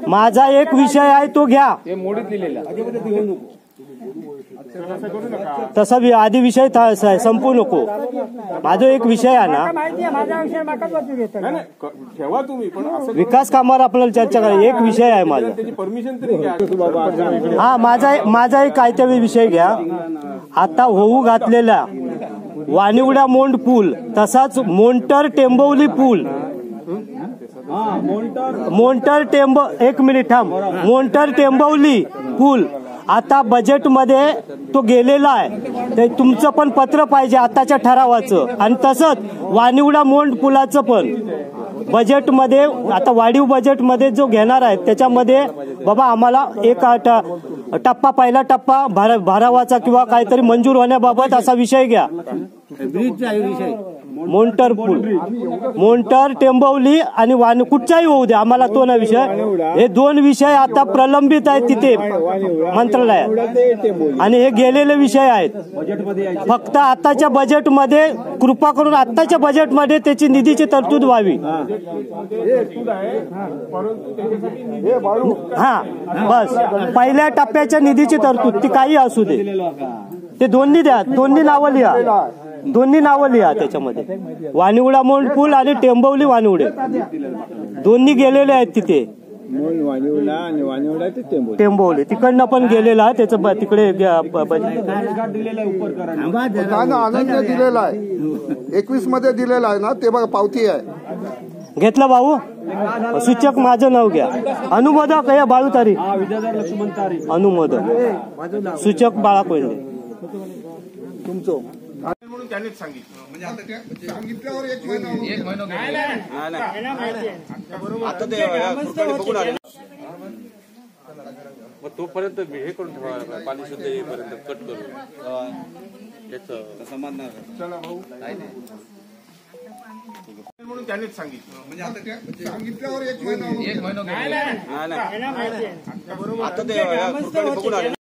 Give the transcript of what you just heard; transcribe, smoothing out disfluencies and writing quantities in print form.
माझा एक विषय आहे तो घ्या, तसा आधी विषय संपू नको। माझा एक विषय आहे ना, ठेवा तुम्ही, पण विकास कामावर आपल्याला चर्चा करा। एक विषय आहे माझा, परमिशन तरी घ्या। हा माझा एक काहीतरी विषय घ्या। आता होऊ घातलेला वानिवडा मोंड पूल, तसाच मोंटर टेंबवली पूल, एक मिनिट थांब, मोंटर टेंबवली पूल आता बजेटमध्ये तो गेलेला आहे। ते तुमचं पण पत्र पाहिजे आताच्या ठरावाचं, आणि तसंच वानिवडा मोंड पुलाचं पण बजेटमध्ये, आता वाढीव बजेटमध्ये जो घेणार आहे त्याच्यामध्ये बाबा आम्हाला एक टप्पा, पहिला टप्पा भरावाचा किंवा काहीतरी मंजूर होण्याबाबत असा विषय घ्या। मोंटर पूल, मोंटर टेंबवली आणि कुठचाही होऊ दे, आम्हाला तो ना विषय, हे दोन विषय आता प्रलंबित आहेत तिथे मंत्रालयात, आणि हे गेलेले विषय आहेत। फक्त आताच्या बजेटमध्ये कृपा करून आताच्या बजेटमध्ये त्याची निधीची तरतूद व्हावी। हा बस, पहिल्या टप्प्याच्या निधीची तरतूद ती काही असू दे, ते दोन्ही द्या, दोन्ही नावं लिहा त्याच्यामध्ये। वानिवडा मोंड पूल आणि टेंबवली वानिवडे दोन्ही गेलेले आहेत तिथे। टेंबवली तिकडनं पण गेलेला आहे, त्याचं तिकडे आनंद दिलेला आहे, 21 मध्ये दिलेला आहे ना, ते बघा पावती आहे। घेतलं भाऊ, सूचक माझं नाव घ्या, अनुमोदक आहे बाळू तारी, अनुमोदक सूचक बाळा कोयले तुमचं म्हणून त्यांनीच सांगितलं, म्हणजे आता सांगितल्यावर एक महिना मग तोपर्यंत हे करून ठेवा, पाणी शुद्ध येईपर्यंत कट करू चला भाऊ म्हणून त्यांनीच सांगितलं, म्हणजे आता सांगितल्यावर एक महिना